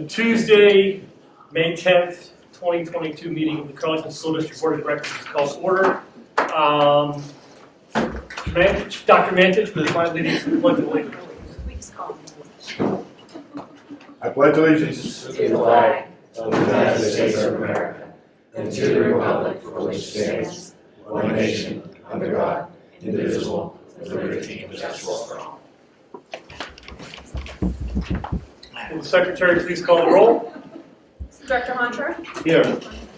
The Tuesday, May 10th, 2022 meeting of the Carleton School District Board of Directors is called to order. Dr. Mantich, would you mind leading us in the pledge of allegiance? I pledge allegiance to the flag of the United States of America and to the republic for which it stands, one nation, under God, indivisible, with liberty and justice for all. Will the Secretary please call the roll? Director Hunter? Here.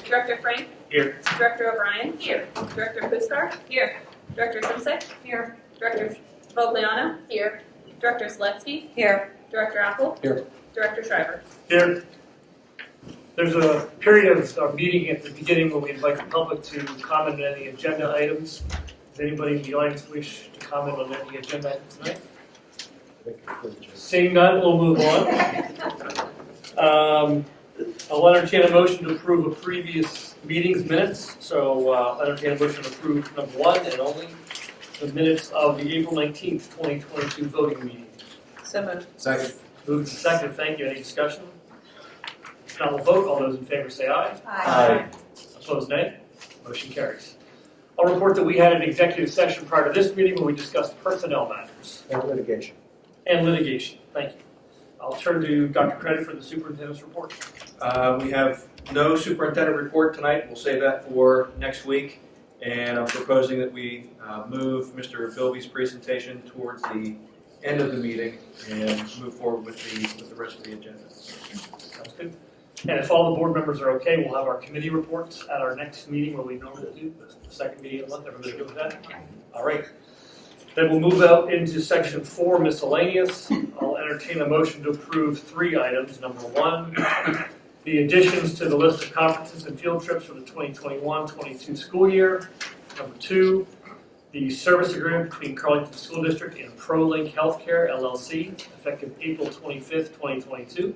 Director Frank? Here. Director O'Brien? Here. Director Puskar? Here. Director Simsek? Here. Director Vogliano? Here. Director Seletsky? Here. Director Apple? Here. Director Shriver? Here. There's a period of meeting at the beginning where we invite the public to comment on any agenda items. Does anybody in the audience wish to comment on any agenda items tonight? Seeing none, we'll move on. I'll entertain a motion to approve a previous meeting's minutes. So I'll entertain a motion to approve number one and only the minutes of the April 19th, 2022 voting meeting. So moved. Second. Moved to second. Thank you. Any discussion? If not, we'll vote. All those in favor say aye. Aye. Opposed, nay. Motion carries. I'll report that we had an executive session prior to this meeting where we discussed personnel matters And litigation. and litigation. Thank you. I'll turn to Dr. Credit for the superintendent's report. We have no superintendent report tonight. We'll save that for next week. And I'm proposing that we move Mr. Bilby's presentation towards the end of the meeting and move forward with the rest of the agenda. Sounds good. And if all the board members are okay, we'll have our committee reports at our next meeting where we normally do, the second meeting of the month. Everybody good with that? All right. Then we'll move out into section 4, miscellaneous. I'll entertain a motion to approve 3 items. Number 1, the additions to the list of conferences and field trips for the 2021-22 school year. Number 2, the service agreement between Carleton School District and ProLink Healthcare, LLC, effective April 25th, 2022.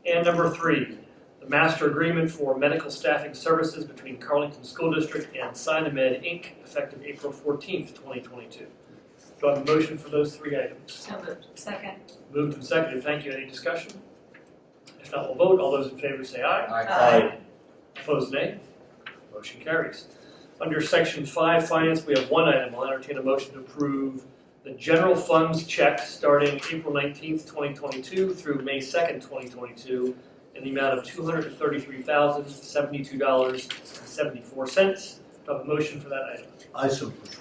And number 3, the master agreement for medical staffing services between Carleton School District and Synamed, Inc., effective April 14th, 2022. Do I have a motion for those 3 items? So moved. Second. Moved and seconded. Thank you. Any discussion? If not, we'll vote. All those in favor say aye. Aye. Opposed, nay. Motion carries. Under section 5, finance, we have 1 item. I'll entertain a motion to approve the general funds checks starting April 19th, 2022 through May 2nd, 2022 in the amount of $233,072.74. Do I have a motion for that item? I support.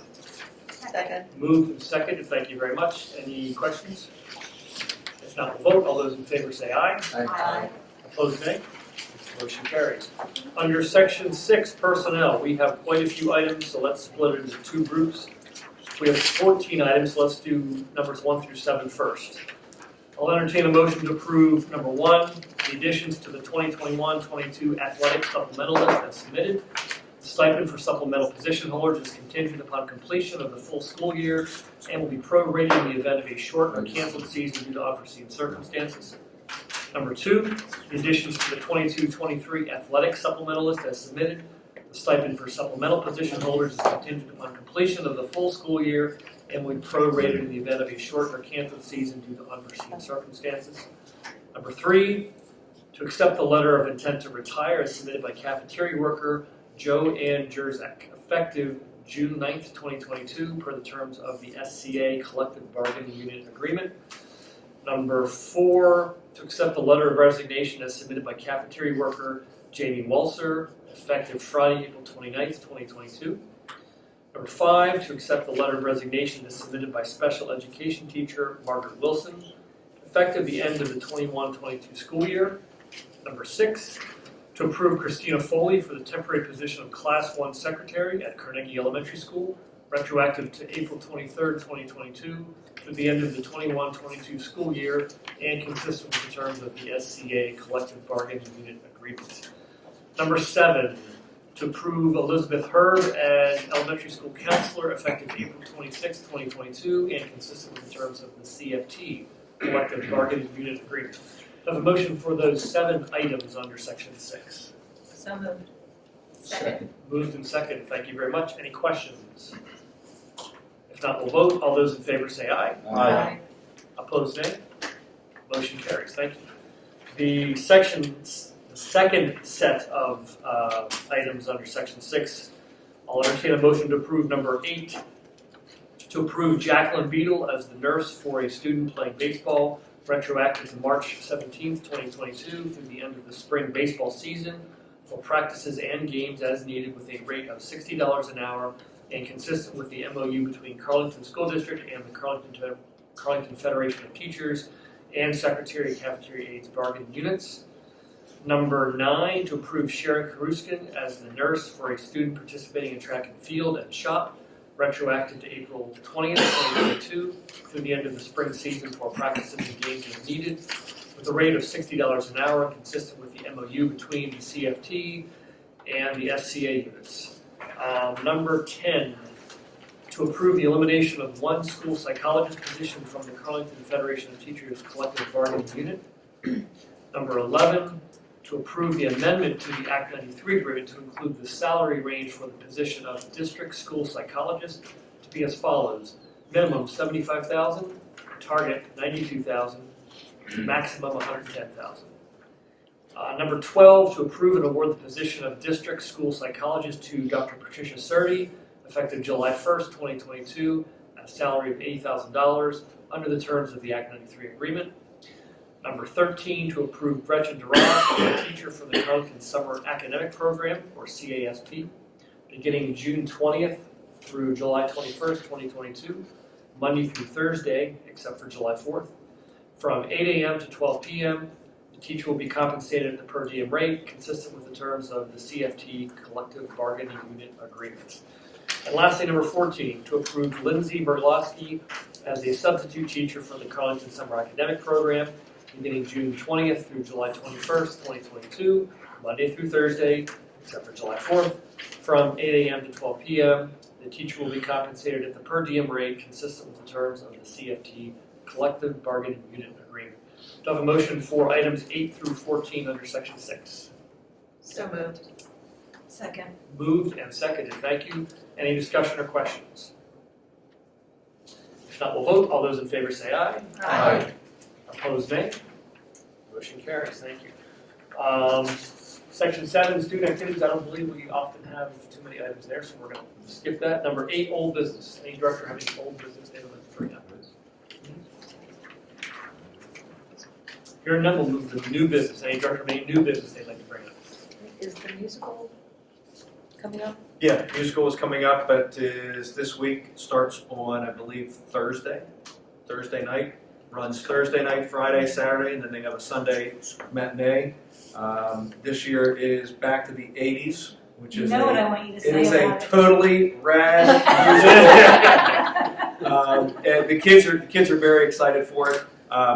Second. Moved and seconded. Thank you very much. Any questions? If not, we'll vote. All those in favor say aye. Aye. Opposed, nay. Motion carries. Under section 6, personnel, we have quite a few items, so let's split it into 2 groups. We have 14 items, so let's do numbers 1 through 7 first. I'll entertain a motion to approve number 1, the additions to the 2021-22 athletic supplemental list as submitted. The stipend for supplemental position holders is contingent upon completion of the full school year and will be prorated in the event of a short or canceled season due to unforeseen circumstances. Number 2, the additions to the 22-23 athletic supplemental list as submitted. The stipend for supplemental position holders is contingent upon completion of the full school year and will be prorated in the event of a short or canceled season due to unforeseen circumstances. Number 3, to accept the letter of intent to retire as submitted by cafeteria worker Joe Ann Jerzak, effective June 9th, 2022, per the terms of the SCA Collective Bargaining Unit Agreement. Number 4, to accept the letter of resignation as submitted by cafeteria worker Jamie Walser, effective Friday, April 29th, 2022. Number 5, to accept the letter of resignation as submitted by special education teacher Margaret Wilson, effective the end of the 21-22 school year. Number 6, to approve Christina Foley for the temporary position of Class 1 Secretary at Carnegie Elementary School, retroactive to April 23rd, 2022, to the end of the 21-22 school year and consistent with the terms of the SCA Collective Bargaining Unit Agreement. Number 7, to approve Elizabeth Herb as elementary school counselor effective April 26, 2022 and consistent with the terms of the CFT Collective Bargaining Unit Agreement. I have a motion for those 7 items under section 6. So moved. Second. Moved and seconded. Thank you very much. Any questions? If not, we'll vote. All those in favor say aye. Aye. Opposed, nay. Motion carries. Thank you. The second set of items under section 6, I'll entertain a motion to approve number 8, to approve Jacqueline Beadle as the nurse for a student playing baseball, retroactive to March 17th, 2022 through the end of the spring baseball season for practices and games as needed with a rate of $60 an hour and consistent with the MOU between Carlington School District and the Carlington Federation of Teachers and Secretary Cafeteria Aides bargaining units. Number 9, to approve Sharon Karuskin as the nurse for a student participating in track and field and shop, retroactive to April 20th, 2022 through the end of the spring season for practices and games as needed with a rate of $60 an hour consistent with the MOU between the CFT and the SCA units. Number 10, to approve the elimination of one school psychologist position from the Carlington Federation of Teachers collective bargaining unit. Number 11, to approve the amendment to the Act 93 agreement to include the salary range for the position of district school psychologist to be as follows: minimum $75,000, target $92,000, maximum $110,000. Number 12, to approve and award the position of district school psychologist to Dr. Patricia Surdy, effective July 1st, 2022, at a salary of $80,000 under the terms of the Act 93 agreement. Number 13, to approve Gretchen Duras as a teacher for the Carlington Summer Academic Program, or CASP, beginning June 20th through July 21st, 2022, Monday through Thursday, except for July 4th, from 8 a.m. to 12 p.m. The teacher will be compensated at the per diem rate, consistent with the terms of the CFT Collective Bargaining Unit Agreement. And lastly, number 14, to approve Lindsay Berlosky as a substitute teacher for the Carlington Summer Academic Program, beginning June 20th through July 21st, 2022, Monday through Thursday, except for July 4th, from 8 a.m. to 12 p.m. The teacher will be compensated at the per diem rate consistent with the terms of the CFT Collective Bargaining Unit Agreement. Do I have a motion for items 8 through 14 under section 6? So moved. Second. Moved and seconded. Thank you. Any discussion or questions? If not, we'll vote. All those in favor say aye. Aye. Opposed, nay. Motion carries. Thank you. Section 7, student activities. I don't believe we often have too many items there, so we're going to skip that. Number 8, old business. Any director have any old business they would like to bring up? Hearing none, we'll move to new business. Any director have any new business they'd like to bring up? Is the musical coming up? Yeah, musical is coming up, but is this week. Starts on, I believe, Thursday night. Runs Thursday night, Friday, Saturday, and then they have a Sunday matinee. This year is back to the 80s, which is what I want you to it say is a about it. totally rad musical. And the kids are very excited for it.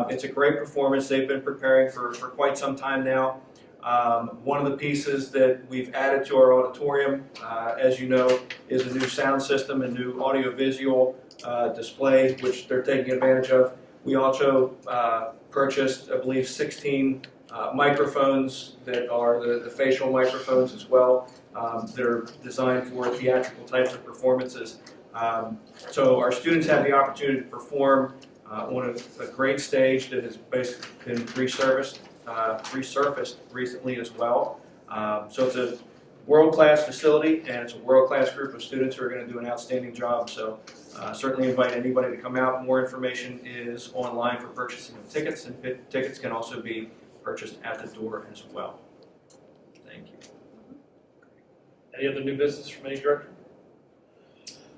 It's a great performance. They've been preparing for quite some time now. One of the pieces that we've added to our auditorium, as you know, is a new sound system, a new audiovisual display, which they're taking advantage of. We also purchased, I believe, 16 microphones that are the facial microphones as well. They're designed for theatrical types of performances. So our students have the opportunity to perform on a great stage that has basically been resurfaced recently as well. So it's a world-class facility, and it's a world-class group of students who are going to do an outstanding job. So certainly invite anybody to come out. More information is online for purchasing of tickets, and tickets can also be purchased at the door as well. Thank you. Any other new business from any director?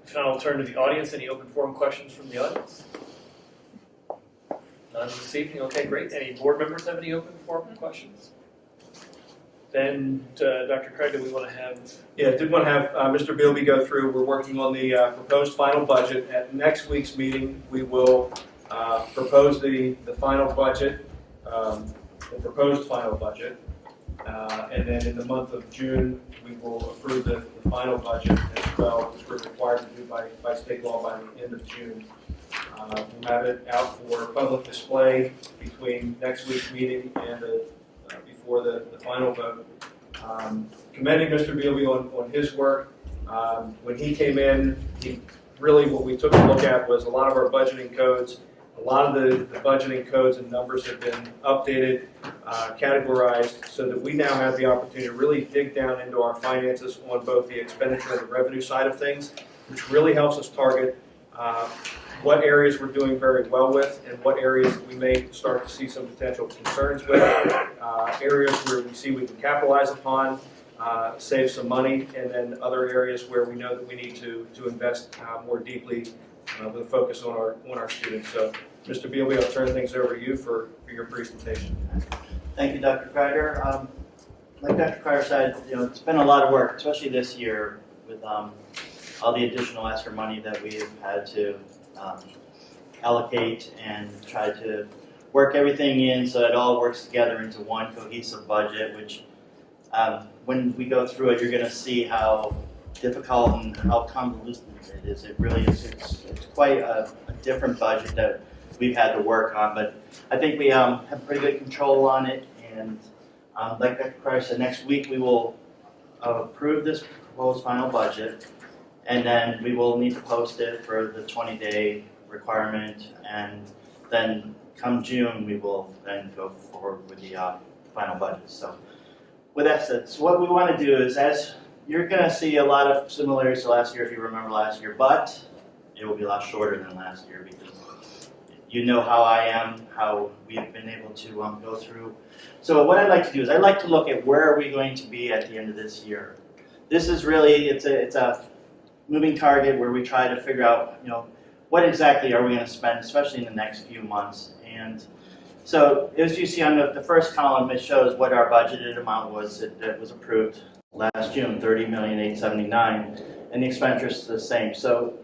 If not, I'll turn to the audience. Any open forum questions from the audience? None this evening. Okay, great. Any board members have any open forum questions? Then, Dr. Craig, do we want to have? Yeah, I did want to have Mr. Bilby go through. We're working on the proposed final budget. At next week's meeting, we will propose the final budget, the proposed final budget. And then in the month of June, we will approve the final budget as well, which we're required to do by state law by the end of June. We'll have it out for public display between next week's meeting and before the final vote. Commending Mr. Bealby on his work. When he came in, what we took a look at was a lot of our budgeting codes, a lot of the budgeting codes and numbers have been updated, categorized, so that we now have the opportunity to really dig down into our finances on both the expenditure and the revenue side of things, which really helps us target what areas we're doing very well with and what areas we may start to see some potential concerns with, areas where we see we can capitalize upon, save some money, and then other areas where we know that we need to invest more deeply with a focus on our students. So, Mr. Bealby, I'll turn things over to you for your presentation. Thank you, Dr. Kreider. Like Dr. Kreider said, it's been a lot of work, especially this year with all the additional ESSER money that we've had to allocate and try to work everything in so it all works together into one cohesive budget, which when we go through it, you're going to see how difficult and how convoluted it is. It really is. It's quite a different budget that we've had to work on, but I think we have pretty good control on it. And like Dr. Kreider said, next week we will approve this proposed final budget, and then we will need to post it for the 20-day requirement, and then come June we will then go forward with the final budget. So with that said, so what we want to do is, as you're going to see a lot of similarities to last year if you remember last year, but it will be a lot shorter than last year because you know how I am, how we've been able to go through. So what I'd like to do is I'd like to look at where are we going to be at the end of this year. This is really, it's a moving target where we try to figure out, what exactly are we going to spend, especially in the next few months. And so as you see on the first column, it shows what our budgeted amount was that was approved last June, $30,879,000, and the expenditure is the same. So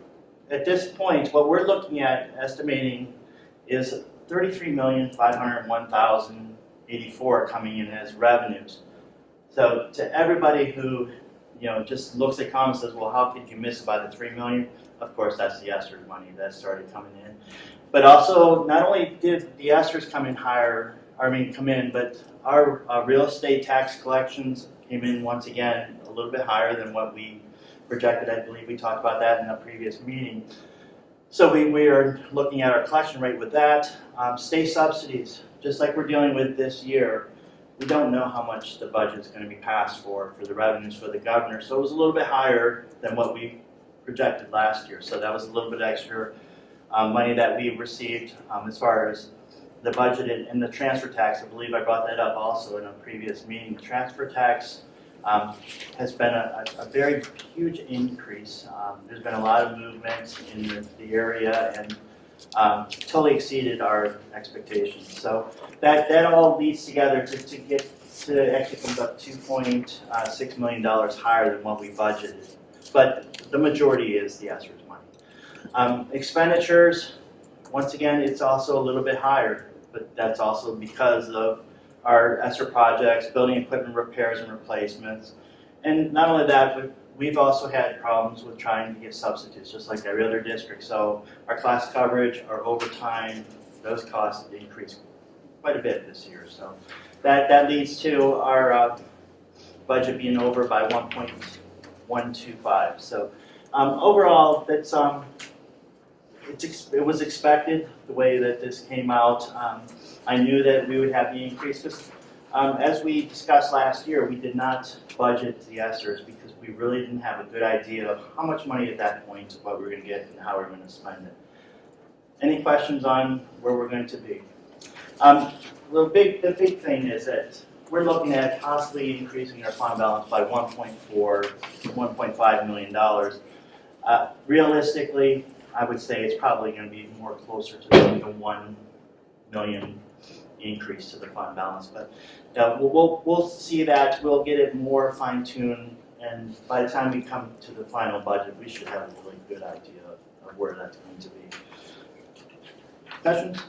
at this point, what we're looking at estimating is $33,501,084 coming in as revenues. So to everybody who just looks at comments and says, well, how could you miss by the $3 million? Of course, that's the ESSER money that started coming in. But also, not only did the ESSERs come in, but our real estate tax collections came in once again a little bit higher than what we projected. I believe we talked about that in a previous meeting. So we are looking at our collection rate with that. State subsidies, just like we're dealing with this year, we don't know how much the budget's going to be passed for the revenues for the governor. So it was a little bit higher than what we projected last year. So that was a little bit extra money that we received as far as the budget and the transfer tax. I believe I brought that up also in a previous meeting. The transfer tax has been a very huge increase. There's been a lot of movement in the area and totally exceeded our expectations. So that all leads together to get to actually come up $2.6 million higher than what we budgeted. But the majority is the ESSER's money. Expenditures, once again, it's also a little bit higher, but that's also because of our ESSER projects, building equipment repairs and replacements. And not only that, but we've also had problems with trying to get substitutes, just like every other district. So our class coverage, our overtime, those costs increased quite a bit this year. So that leads to our budget being over by 1.125. So overall, that's it was expected the way that this came out. I knew that we would have the increase because as we discussed last year, we did not budget the ESSERs because we really didn't have a good idea of how much money at that point, what we were going to get and how we were going to spend it. Any questions on where we're going to be? The big thing is that we're looking at possibly increasing our fund balance by $1.5 million. Realistically, I would say it's probably going to be more closer to the 1 million increase to the fund balance. But we'll see that. We'll get it more fine-tuned, and by the time we come to the final budget, we should have a really good idea of where that's going to be. Questions?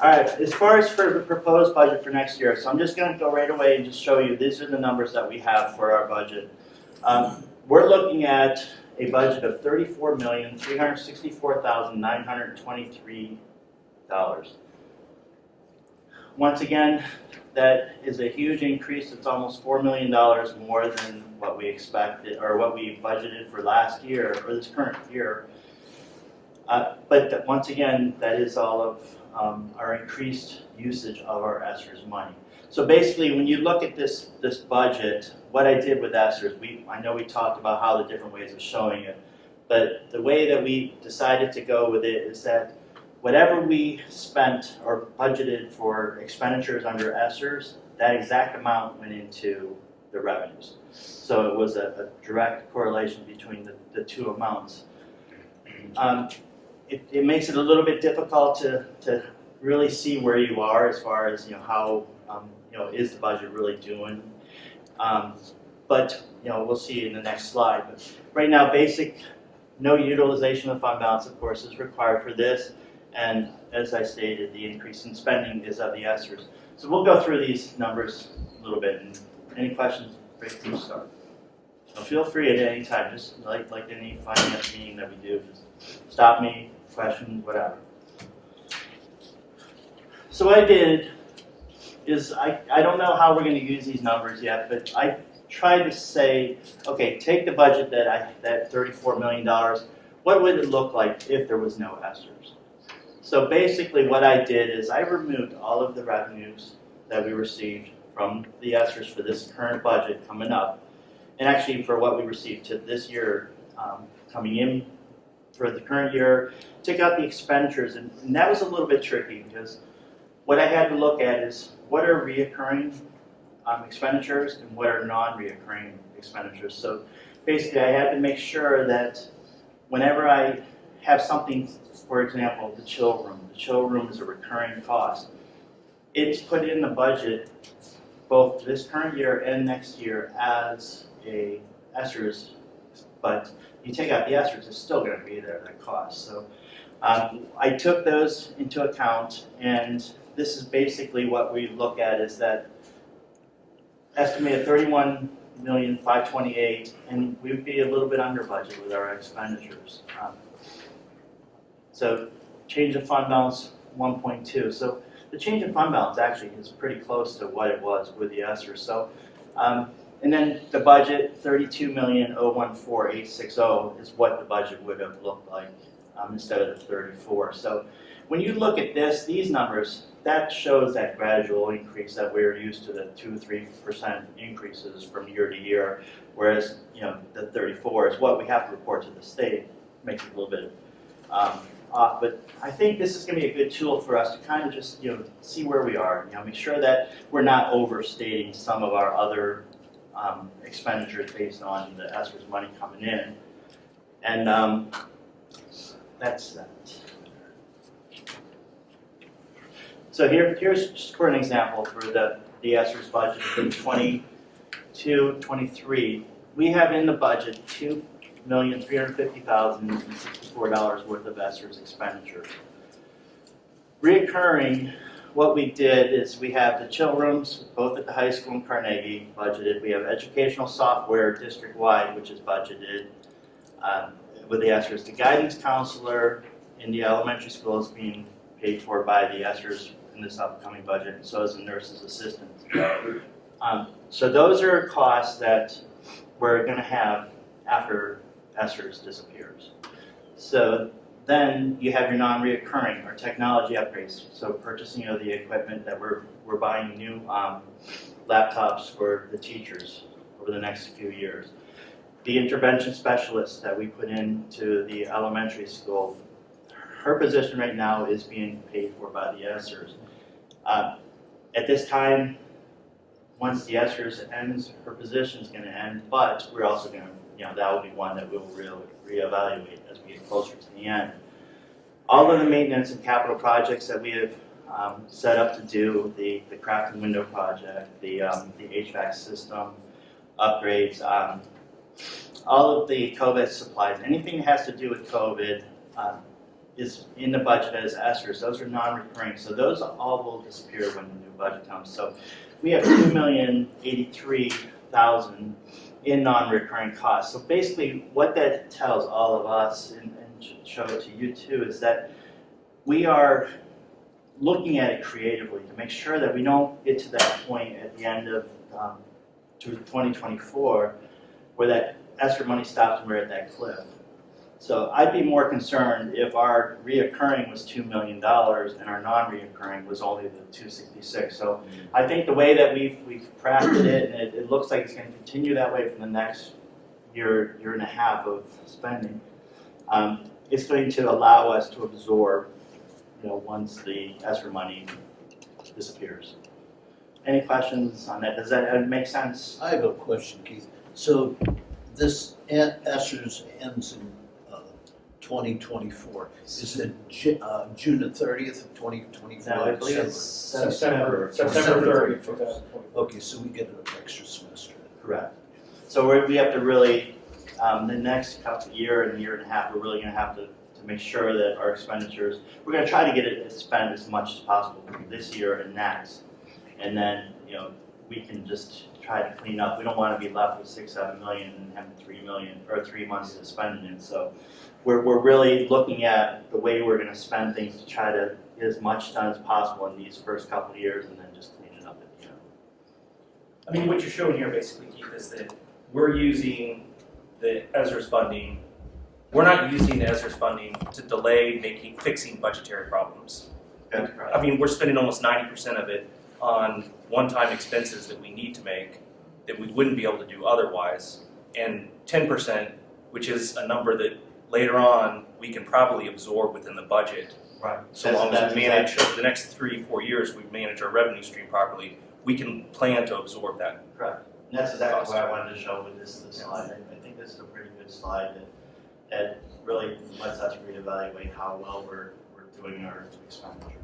All right, as far as for the proposed budget for next year, so I'm just going to go right away and just show you, these are the numbers that we have for our budget. We're looking at a budget of $34,364,923. Once again, that is a huge increase. It's almost $4 million more than what we expected or what we budgeted for last year or this current year. But once again, that is all of our increased usage of our ESSERS money. So basically, when you look at this budget, what I did with ESSERS, I know we talked about how the different ways of showing it, but the way that we decided to go with it is that whatever we spent or budgeted for expenditures under ESSERS, that exact amount went into the revenues. So it was a direct correlation between the two amounts. It makes it a little bit difficult to really see where you are as far as how is the budget really doing. But we'll see in the next slide. But right now, basic no utilization of fund balance, of course, is required for this. And as I stated, the increase in spending is of the ESSERS. So we'll go through these numbers a little bit. And any questions? Great to start. So feel free at any time, just like any finance meeting that we do, just stop me, questions, whatever. So what I did is, I don't know how we're going to use these numbers yet, but I tried to say, okay, take the budget that $34 million, what would it look like if there was no ESSERS? So basically what I did is I removed all of the revenues that we received from the ESSERS for this current budget coming up, and actually for what we received to this year coming in for the current year, took out the expenditures, and that was a little bit tricky because what I had to look at is what are reoccurring expenditures and what are non-reoccurring expenditures. So basically I had to make sure that whenever I have something, for example, the chill room is a recurring cost. It's put in the budget both this current year and next year as a ESSERS, but you take out the ESSERS, it's still going to be there, that cost. So I took those into account, and this is basically what we look at is that estimated $31,528,000, and we would be a little bit under budget with our expenditures. So change of fund balance 1.2. So the change in fund balance actually is pretty close to what it was with the ESSERS. So, and then the budget, $32,014,860 is what the budget would have looked like instead of the 34. So when you look at these numbers, that shows that gradual increase that we're used to, the 2-3% increases from year to year, whereas the 34 is what we have to report to the state. Makes it a little bit off, but I think this is going to be a good tool for us to kind of just see where we are. Make sure that we're not overstating some of our other expenditures based on the ESSERS money coming in, and that's that. So here's just for an example for the ESSERS budget for 22-23. We have in the budget $2,350,064 worth of ESSERS expenditures. Reoccurring, what we did is we have the chill rooms, both at the high school and Carnegie, budgeted. We have educational software district-wide, which is budgeted with the ESSERS. The guidance counselor in the elementary school is being paid for by the ESSERS in this upcoming budget, and so is the nurse's assistant. So those are costs that we're going to have after ESSERS disappears. So then you have your non-reoccurring or technology upgrades. So purchasing of the equipment that we're buying new laptops for the teachers over the next few years. The intervention specialist that we put into the elementary school, her position right now is being paid for by the ESSERS. At this time, once the ESSERS ends, her position is going to end, but we're also going to, that will be one that we'll reevaluate as we get closer to the end. All of the maintenance and capital projects that we have set up to do, the craft and window project, the HVAC system upgrades, all of the COVID supplies, anything that has to do with COVID is in the budget as ESSERS. Those are non-recurring, so those all will disappear when the new budget comes. So we have $2,083,000 in non-recurring costs. So basically what that tells all of us, and show it to you too, is that we are looking at it creatively to make sure that we don't get to that point at the end of 2024 where that ESSER money stops and we're at that cliff. So I'd be more concerned if our reoccurring was $2 million and our non-reoccurring was only the 266. So I think the way that we've crafted it, and it looks like it's going to continue that way for the next year and a half of spending, it's going to allow us to absorb, once the ESSER money disappears. Any questions on that? Does that make sense? I have a question, Keith. So this ESSERS ends in 2024. Is it June the 30th of 2024? No, I believe December? it's September September 30th, 2020. Okay, so we get an extra semester. Correct. So we have to really, the next year and a half, we're really going to have to make sure that our expenditures, we're going to try to get it spent as much as possible this year and next. And then, we can just try to clean up. We don't want to be left with $6-7 million and having 3 million or 3 months to spend it. So we're really looking at the way we're going to spend things to try to get as much done as possible in these first couple of years and then just clean it up at the end. I mean, what you're showing here basically, Keith, is that we're using the ESSERS funding. We're not using the ESSERS funding to delay fixing budgetary problems. That's correct. I mean, we're spending almost 90% of it on one-time expenses that we need to make that we wouldn't be able to do otherwise, and 10%, which is a number that later on we can probably absorb within the budget. Right. So long as we manage over the next 3-4 years, we manage our revenue stream properly, we can plan to absorb that. Correct. And that's exactly what I wanted to show with this slide. I think this is a pretty good slide that really lets us reevaluate how well we're doing our expenditures.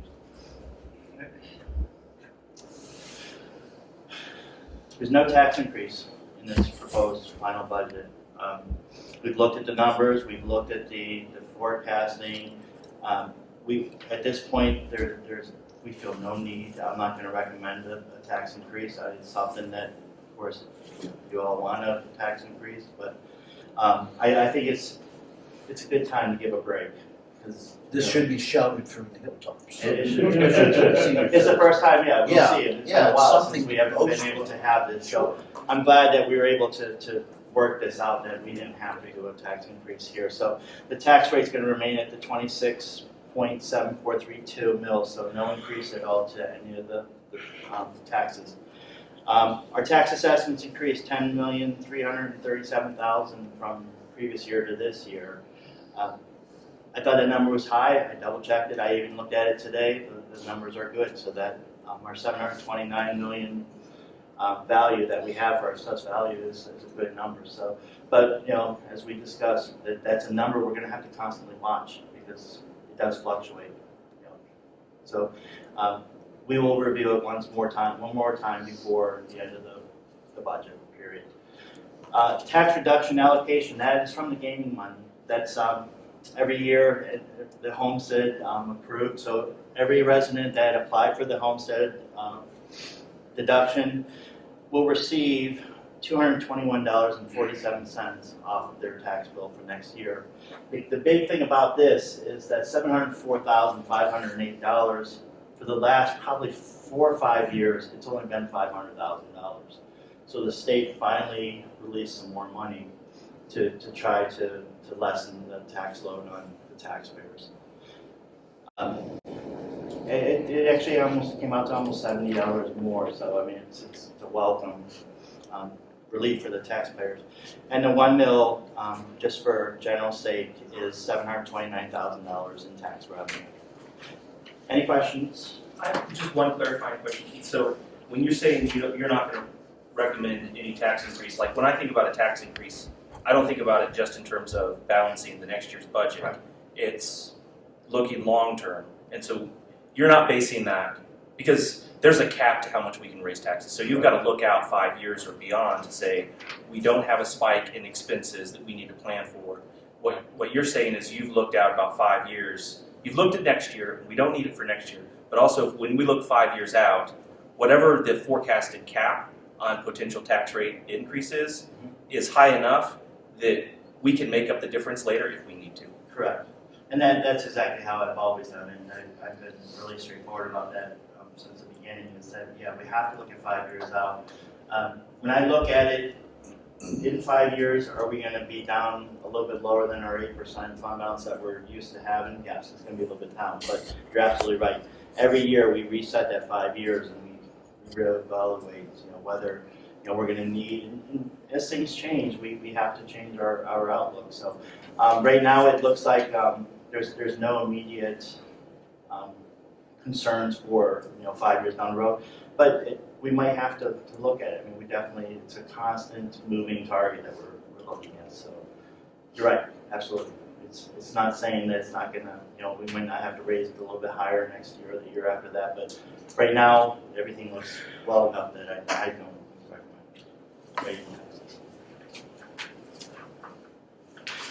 There's no tax increase in this proposed final budget. We've looked at the numbers, we've looked at the forecasting. At this point, we feel no need. I'm not going to recommend a tax increase. It's something that, of course, you all want a tax increase, but I think it's a good time to give a break. This should be shouted from the hilltops. It's the first time, we'll see it. It's been a it's while something since we haven't been boastful. able to have this. So I'm glad that we were able to work this out, that we didn't have to do a tax increase here. So the tax rate's going to remain at the 26.7432 mils, so no increase at all to any of the taxes. Our tax assessments increased $10,337,000 from previous year to this year. I thought that number was high. I double checked it. I even looked at it today. The numbers are good. So that our 729 million value that we have for our assessed value is a good number. So, but as we discussed, that's a number we're going to have to constantly watch because it does fluctuate. So we will review it one more time before the end of the budget period. Tax reduction allocation, that is from the gaming money. That's every year the homestead approved. So every resident that applied for the homestead deduction will receive $221.47 off of their tax bill for next year. The big thing about this is that $704,508 for the last probably 4 or 5 years, it's only been $500,000. So the state finally released some more money to try to lessen the tax load on the taxpayers. It actually almost came out to almost $70 more, so I mean it's a welcome relief for the taxpayers. And the 1 mil, just for general sake, is $729,000 in tax revenue. Any questions? I have just one clarifying question, Keith. So when you're saying you're not going to recommend any tax increase, like when I think about a tax increase, I don't think about it just in terms of balancing the next year's budget. Right. It's looking long term. And so you're not basing that, because there's a cap to how much we can raise taxes. So you've got to look out 5 years or beyond to say, we don't have a spike in expenses that we need to plan for. What you're saying is you've looked out about 5 years. You've looked at next year, we don't need it for next year. But also when we look 5 years out, whatever the forecasted cap on potential tax rate increases is high enough that we can make up the difference later if we need to. Correct. And that's exactly how I've always done it, and I've been really straightforward about that since the beginning, is that, we have to look at 5 years out. When I look at it, in 5 years, are we gonna be down a little bit lower than our 8% fund balance that we're used to having? Yes, it's gonna be a little bit down, but you're absolutely right. Every year, we reset that 5 years and we reevaluate, whether, we're gonna need, and as things change, we have to change our outlook. So, right now, it looks like, there's no immediate, concerns for, 5 years down the road, but we might have to look at it. I mean, we definitely, it's a constant moving target that we're looking at, so you're right, absolutely. It's not saying that it's not gonna, we might not have to raise it a little bit higher next year or the year after that, but right now, everything looks well enough that I don't recommend raising taxes.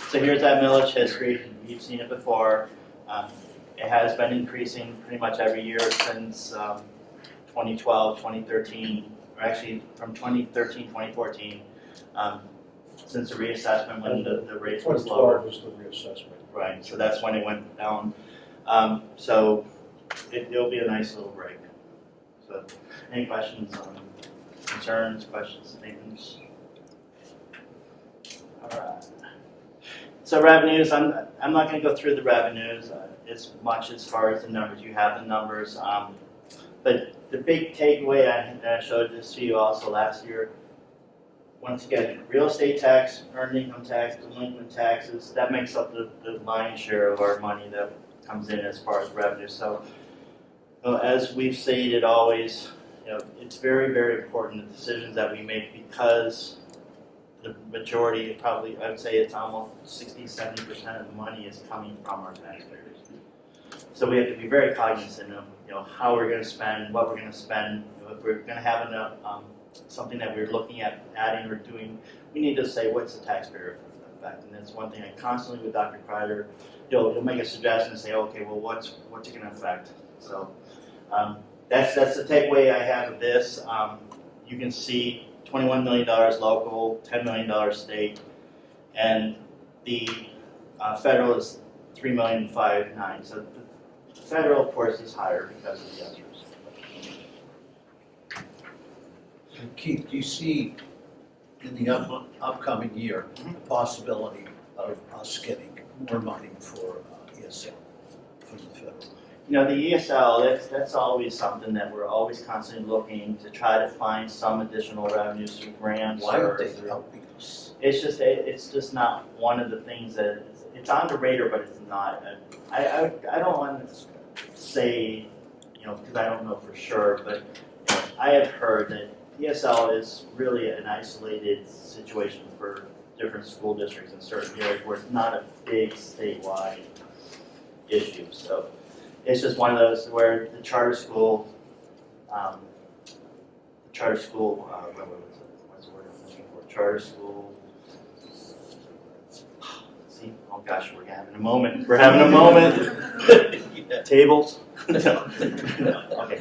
So here's that millage history. You've seen it before. It has been increasing pretty much every year since 2012, 2013, or actually from 2013, 2014, since the reassessment when the rate was lower. 2012 was the reassessment. Right, so that's when it went down. So it'll be a nice little break. So any questions, concerns, questions, statements? All right. So revenues, I'm not going to go through the revenues as much as far as the numbers. You have the numbers. But the big takeaway, I showed this to you also last year, once again, real estate tax, earned income tax, delinquent taxes, that makes up the lion's share of our money that comes in as far as revenue. So as we've stated always, it's very, very important, the decisions that we make, because the majority, probably, I would say it's almost 60-70% of the money is coming from our taxpayers. So we have to be very cognizant of how we're going to spend, what we're going to spend. If we're going to have enough, something that we're looking at adding or doing, we need to say what's the taxpayer effect. And that's one thing I constantly with Dr. Kreider, he'll make a suggestion and say, okay, well, what's it going to affect? So that's the takeaway I have of this. You can see $21 million local, $10 million state, and the federal is $3,509,000. So the federal, of course, is higher because of the others. And Keith, do you see in the upcoming year the possibility of us getting more money for ESL from the federal? The ESL, that's always something that we're always constantly looking to try to find some additional revenues through grants. Why or aren't they through- helping us? It's just not one of the things that it's on the radar, but it's not. I don't want to say, because I don't know for sure, but I have heard that ESL is really an isolated situation for different school districts in certain areas where it's not a big statewide issue. So it's just one of those where the charter school, what was it? What's the word I'm looking for? Charter school. See, oh gosh, we're having a moment. We're having a moment. Tables. No. Okay.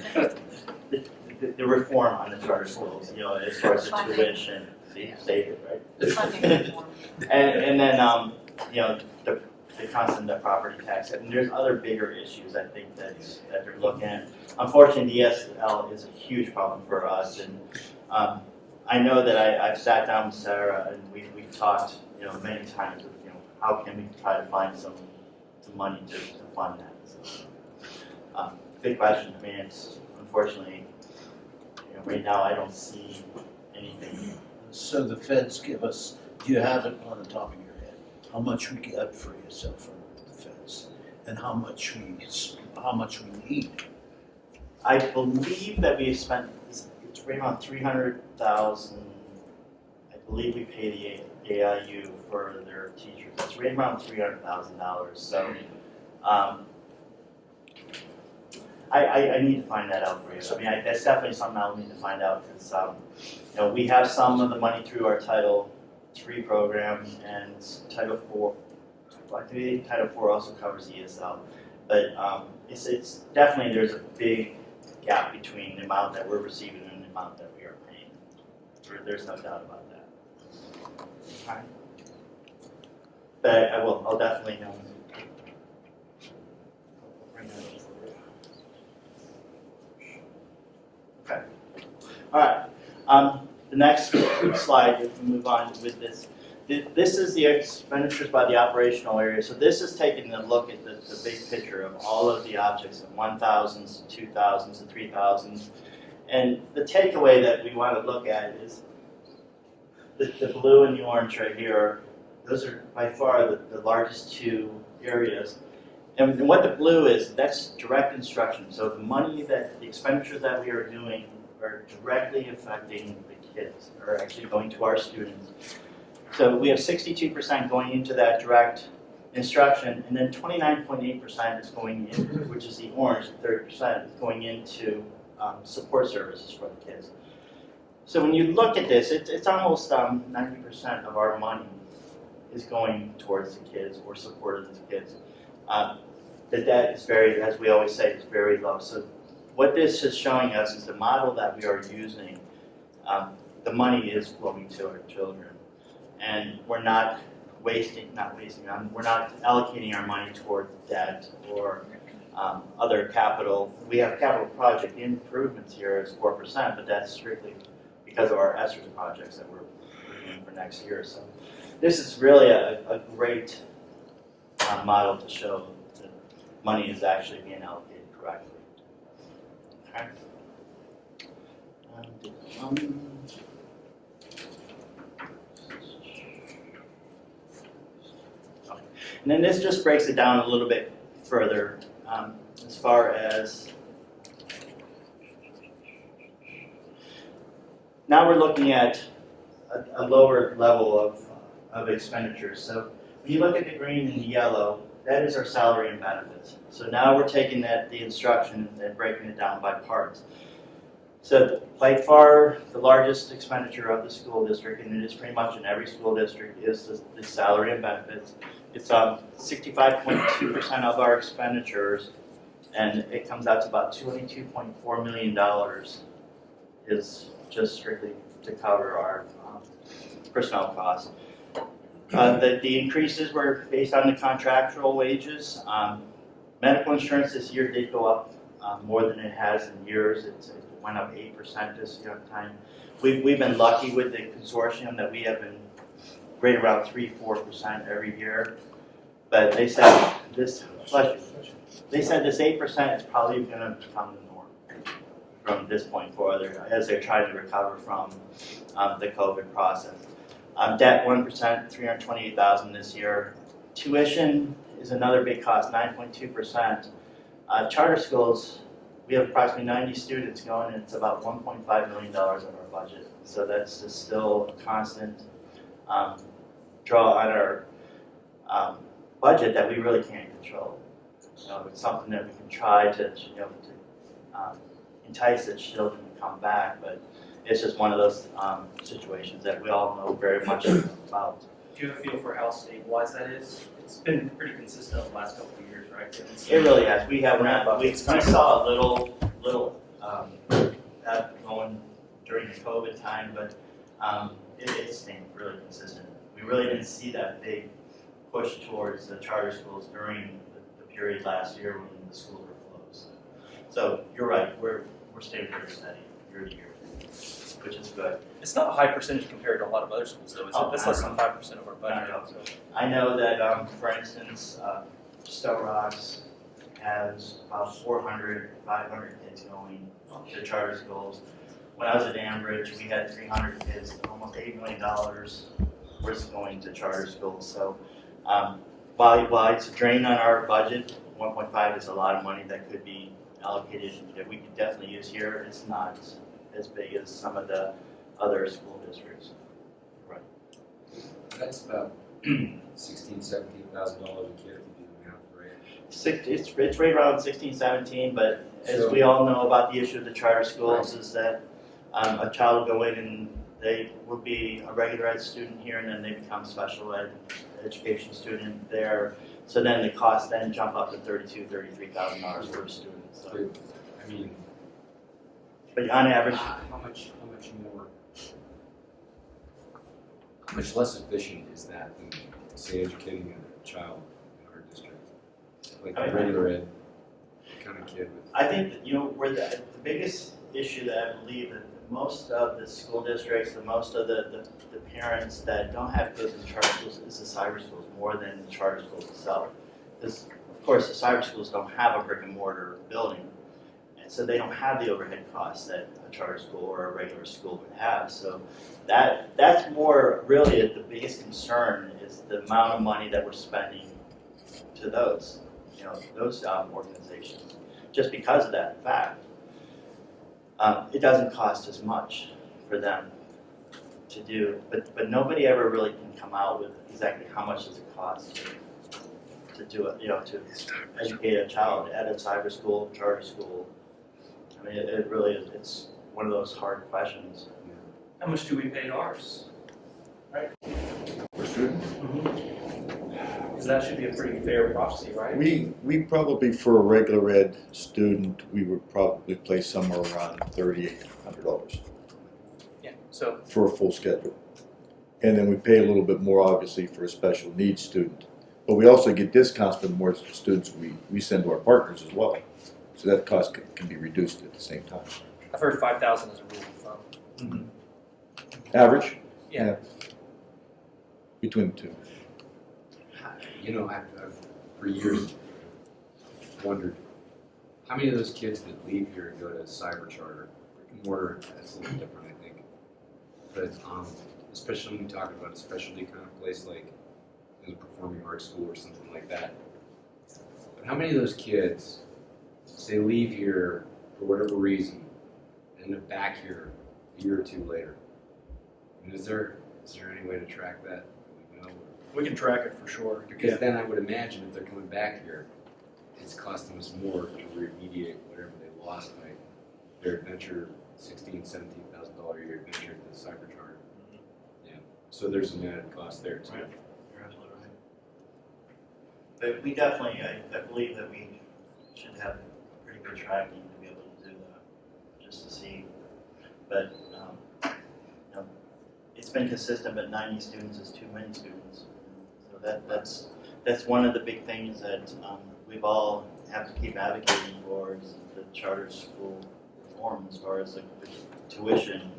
The reform on the charter schools, as far as the tuition, see, saved it, right? Funding reform. And then, the constant property tax, and there's other bigger issues I think that they're looking at. Unfortunately, the ESL is a huge problem for us, and I know that I've sat down with Sarah and we've talked, many times of, how can we try to find some money to fund that. So, good question. I mean, it's unfortunately, right now I don't see anything. So the feds give us, do you have it on the top of your head, how much we get for ESL from the feds and how much we need? I believe that we spent, it's right around 300,000. I believe we pay the AIU for their teachers. It's right around $300,000. So I need to find that out for you. I mean, that's definitely something I'll need to find out because we have some of the money through our Title III program and Title IV. I think Title IV also covers ESL, but it's definitely there's a big gap between the amount that we're receiving and the amount that we are paying. There's no doubt about that. All right. But I'll definitely bring that up for you. Okay. All right. The next slide, if we move on with this. This is the expenditures by the operational area. So this is taking a look at the big picture of all of the objects, the 1,000s, 2,000s, and 3,000s. And the takeaway that we want to look at is the blue and the orange right here. Those are by far the largest two areas. And what the blue is, that's direct instruction. So the money that, the expenditures that we are doing are directly affecting the kids, are actually going to our students. So we have 62% going into that direct instruction, and then 29.8% is going in, which is the orange, 30% is going into support services for the kids. So when you look at this, it's almost 90% of our money is going towards the kids or support of the kids. The debt is very, as we always say, is very low. So what this is showing us is the model that we are using. The money is flowing to our children, and we're not we're not allocating our money toward debt or other capital. We have capital project improvements here as 4%, but that's strictly because of our ESSER projects that we're doing for next year. So this is really a great model to show that money is actually being allocated correctly. Okay. And then this just breaks it down a little bit further as far as now we're looking at a lower level of expenditures. So when you look at the green and the yellow, that is our salary and benefits. So now we're taking the instruction and breaking it down by parts. So by far the largest expenditure of the school district, and it is pretty much in every school district, is the salary and benefits. It's 65.2% of our expenditures, and it comes out to about $22.4 million is just strictly to cover our personnel costs. The increases were based on the contractual wages. Medical insurance this year did go up more than it has in years. It went up 8% this time. We've been lucky with the consortium that we have been right around 3-4% every year. But they said this 8% is probably going to become the norm from this point forward as they're trying to recover from the COVID process. Debt 1%, $328,000 this year. Tuition is another big cost, 9.2%. Charter schools, we have approximately 90 students going, and it's about $1.5 million of our budget. So that's just still a constant draw on our budget that we really can't control. It's something that we can try to entice the children to come back, but it's just one of those situations that we all know very much about. Do you have a feel for how statewide that is? It's been pretty consistent over the last couple of years, right? It really has. We have not. We saw a little that going during the COVID time, but it's staying really consistent. We really didn't see that big push towards the charter schools during the period last year when the schools were closed. So you're right. We're staying very steady year to year, which is good. It's not a high percentage compared to a lot of other schools, though, is it? That's less than 5% of our budget. So. I know that, for instance, Stowe Rocks has about 400, 500 kids going to charter schools. When I was at Ambridge, we had 300 kids, almost $8 million worth going to charter schools. So while it's a drain on our budget, 1.5 is a lot of money that could be allocated that we could definitely use here. It's not as big as some of the other school districts. Right. That's about $16,000, $17,000 a kid to do the math, right? It's right around 16, 17, but as we all know about the issue of the charter schools is that a child will go in and they will be a regular ed student here and then they become special ed education student there. So then the costs then jump up to $32,000, $33,000 per student. So, I mean, but on average, how much less efficient is that than, say, educating a child in our district? Like a regular ed kind of kid. I think that, where the biggest issue that I believe that most of the school districts, most of the parents that don't have kids in charter schools is the cyber schools more than the charter schools itself. Because, of course, the cyber schools don't have a brick and mortar building, and so they don't have the overhead costs that a charter school or a regular school would have. So that's more really the biggest concern is the amount of money that we're spending to those organizations, just because of that fact. It doesn't cost as much for them to do, but nobody ever really can come out with exactly how much does it cost to do it, to educate a child at a cyber school, charter school. I mean, it really is, it's one of those hard questions. How much do we pay ours? For students? Because that should be a pretty fair proxy, right? We probably, for a regular ed student, we would probably play somewhere around $3,800 Yeah, so for a full schedule. And then we pay a little bit more, obviously, for a special needs student. But we also get discounts for the more students we send to our partners as well. So that cost can be reduced at the same time. I've heard 5,000 is a rule of thumb. Average? Yeah. Between the two. You know, I've for years wondered how many of those kids that leave here and go to cyber charter, brick and mortar, that's a little different, I think. But especially when we talk about a specialty kind of place like a performing arts school or something like that. But how many of those kids, say, leave here for whatever reason, end up back here a year or two later? I mean, is there any way to track that? Do we know? We can track it for sure. Because then I would imagine if they're coming back here, it's costing us more to remediate whatever they lost by their adventure, $16,000, $17,000 a year adventure to the cyber charter. Yeah. So there's some added cost there too. Right. You're absolutely right. But we definitely, I believe that we should have pretty good tracking to be able to do that, just to see. But it's been consistent, but 90 students is too many students. So that's one of the big things that we've all have to keep advocating for is the charter school reform as far as the tuition.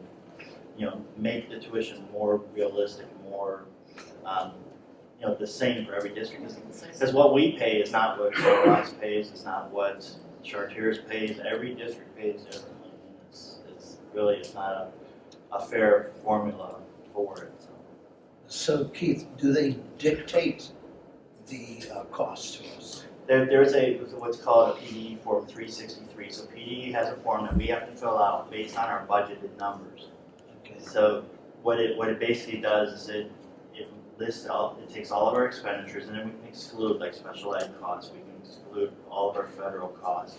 Make the tuition more realistic, more the same for every district. Because what we pay is not what Ross pays, it's not what Chartiers pays. Every district pays differently. It's not a fair formula for it. So Keith, do they dictate the cost to us? There's what's called a PDE form 363. So PDE has a form that we have to fill out based on our budgeted numbers. Okay. So what it basically does is it lists all, it takes all of our expenditures, and then we can exclude like special ed costs, we can exclude all of our federal costs,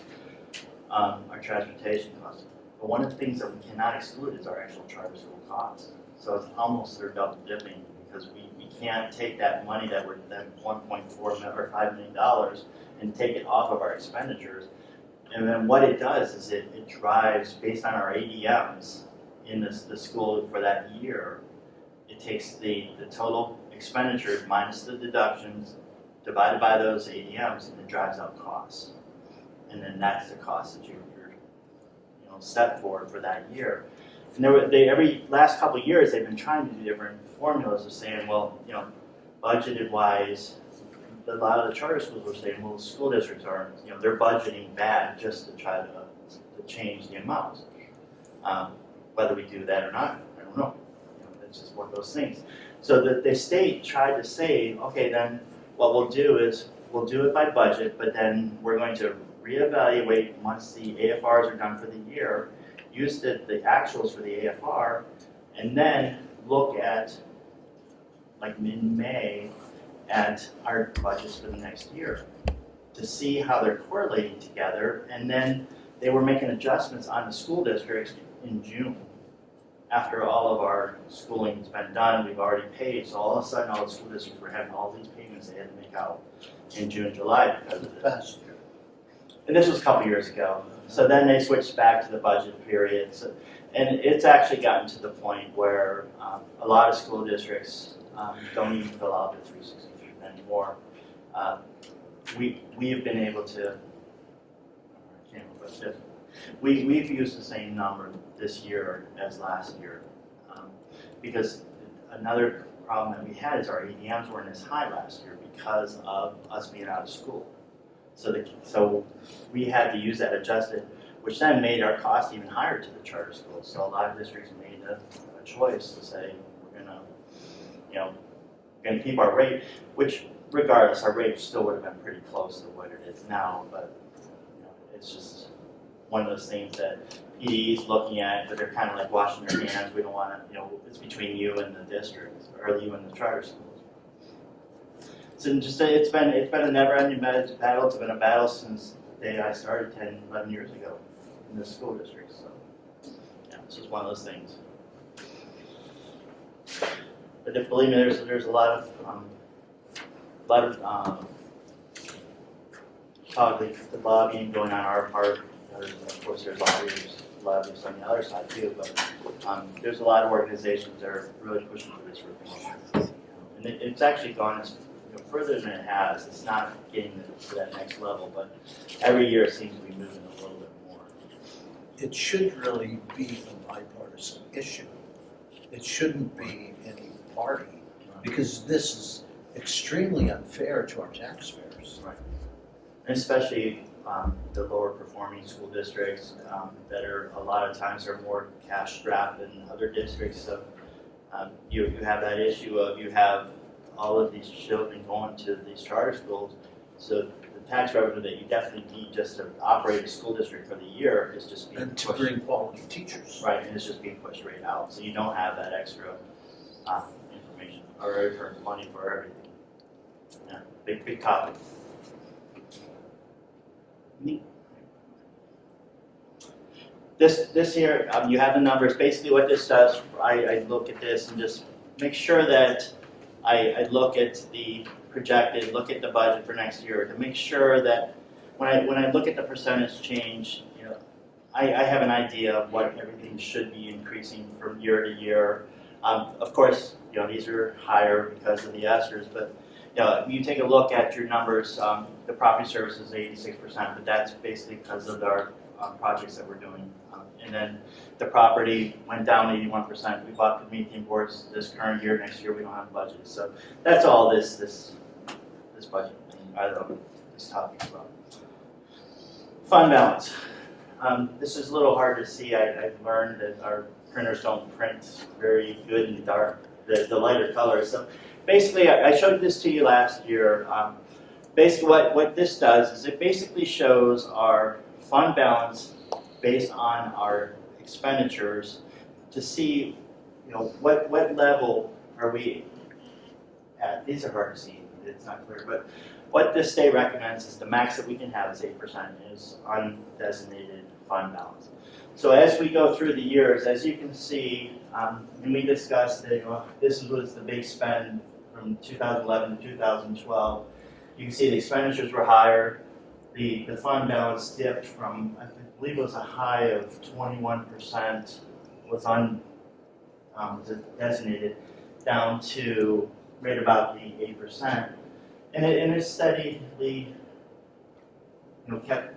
our transportation costs. But one of the things that we cannot exclude is our actual charter school costs. So it's almost they're double dipping because we can't take that money that we're that 1.4 or $5 million and take it off of our expenditures. And then what it does is it drives based on our ADMs in the school for that year. It takes the total expenditures minus the deductions divided by those ADMs, and it drives out costs. And then that's the cost that you're set for that year. And every last couple of years they've been trying to do different formulas of saying, well, budgeted wise, a lot of the charter schools were saying, well, school districts are, they're budgeting bad just to try to change the amounts. Whether we do that or not, I don't know. It's just one of those things. So the state tried to say, okay, then what we'll do is we'll do it by budget, but then we're going to reevaluate once the AFRs are done for the year, use the actuals for the AFR, and then look at, like mid-May, at our budgets for the next year to see how they're correlating together. And then they were making adjustments on the school districts in June. After all of our schooling's been done, we've already paid, so all of a sudden all the school districts were having all these payments they had to make out in June, July because of this. Past year. And this was a couple years ago. So then they switched back to the budget period. So, and it's actually gotten to the point where a lot of school districts don't even fill out the 363 anymore. We have been able to, We've used the same number this year as last year, because another problem that we had is our ADMs weren't as high last year because of us being out of school. So we had to use that adjusted, which then made our cost even higher to the charter schools. So a lot of districts made a choice to say, we're gonna keep our rate, which regardless, our rate still would have been pretty close to what it is now, but it's just one of those things that PD is looking at, but they're kind of like washing their hands. We don't want to, it's between you and the district, or you and the charter schools. So it's been a never-ending battle. It's been a battle since the day I started 10, 11 years ago in this school district. So yeah, it's just one of those things. But if, believe me, there's a lot of lobbying going on our part. Of course, there's lobbying on the other side too, but there's a lot of organizations that are really pushing for this reform. And it's actually gone further than it has. It's not getting to that next level, but every year it seems to be moving a little bit more. It should really be a bipartisan issue. It shouldn't be any party, because this is extremely unfair to our taxpayers. Right. And especially the lower performing school districts that are a lot of times are more cash strapped than other districts. So you have that issue of you have all of these children going to these charter schools. So the tax revenue that you definitely need just to operate a school district for the year is just being And to pushed. bring quality teachers. Right, and it's just being pushed right out. So you don't have that extra information or money for everything. Yeah, big topic. This here, you have the numbers. Basically what this does, I look at this and just make sure that I look at the projected, look at the budget for next year to make sure that when I look at the percentage change, I have an idea of what everything should be increasing from year to year. Of course, these are higher because of the ESSERs, but you take a look at your numbers. The property service is 86%, but that's basically because of our projects that we're doing. And then the property went down 81%. We bought the Promethean boards this current year. Next year we don't have a budget. So that's all this budget, this topic is about. Fund balance. This is a little hard to see. I've learned that our printers don't print very good in dark, the lighter colors. So basically, I showed this to you last year. Basically, what this does is it basically shows our fund balance based on our expenditures to see, what level are we at. These are hard to see. It's not clear, but what this state recommends is the max that we can have is 8% is undesignated fund balance. So as we go through the years, as you can see, and we discussed that this was the big spend from 2011 to 2012. You can see the expenditures were higher. The fund balance dipped from, I believe it was a high of 21% was designated down to right about the 8%. And it steadily kept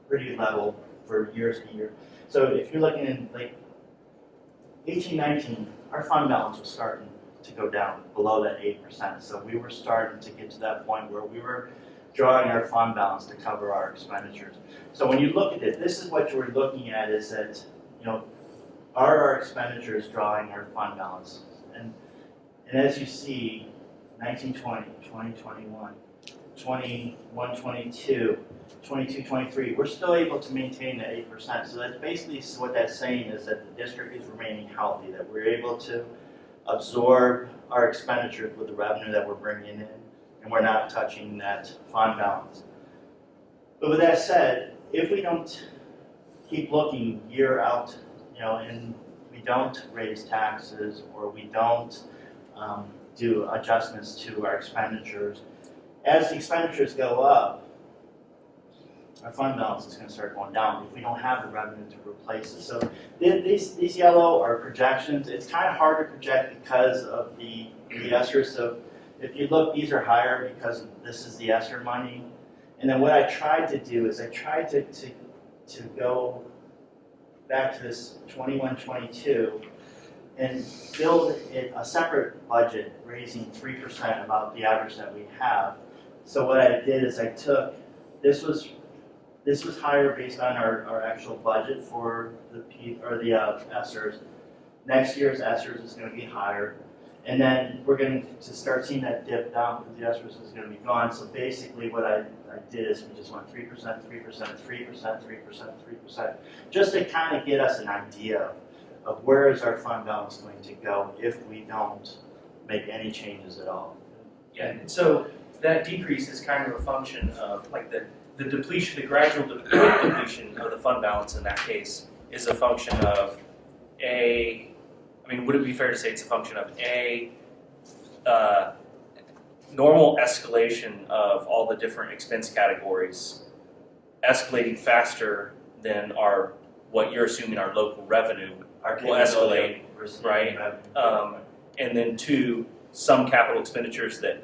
pretty level for years and years. So if you're looking in like 18, 19, our fund balance was starting to go down below that 8%. So we were starting to get to that point where we were drawing our fund balance to cover our expenditures. So when you look at it, this is what you're looking at is that, are our expenditures drawing our fund balance? And as you see, 1920, 2021, 21, 22, 22, 23, we're still able to maintain that 8%. So that's basically what that's saying is that the district is remaining healthy, that we're able to absorb our expenditures with the revenue that we're bringing in, and we're not touching that fund balance. But with that said, if we don't keep looking year out, and we don't raise taxes or we don't do adjustments to our expenditures, as the expenditures go up, our fund balance is going to start going down if we don't have the revenue to replace it. So these yellow are projections. It's kind of hard to project because of the ESSER. So if you look, these are higher because this is the ESSER money. And then what I tried to do is I tried to go back to this 21-22 and build a separate budget, raising 3% about the average that we have. So what I did is I took, this was higher based on our actual budget for the ESSERS. Next year's ESSERS is going to be higher. And then we're going to start seeing that dip down because the ESSERS is going to be gone. So basically what I did is we just went 3%, 3%, 3%, 3%, 3%, just to kind of get us an idea of where is our fund balance going to go if we don't make any changes at all. Yeah, and so that decrease is kind of a function of like the depletion, the gradual depletion of the fund balance in that case is a function of would it be fair to say it's a function of normal escalation of all the different expense categories escalating faster than what you're assuming our local revenue will escalate, right? And then 2, some capital expenditures that,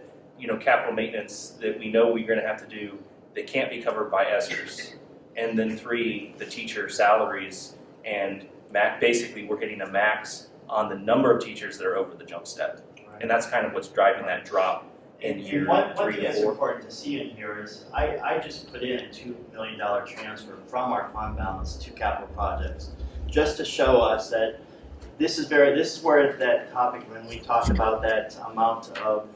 capital maintenance that we know we're going to have to do that can't be covered by ESSERS. And then 3, the teacher salaries, and basically we're hitting a max on the number of teachers that are over the jump step. And that's kind of what's driving that drop in year One 3 thing to that's 4. important to see in here is I just put in a $2 million transfer from our fund balance to capital projects, just to show us that this is where that topic, when we talk about that amount of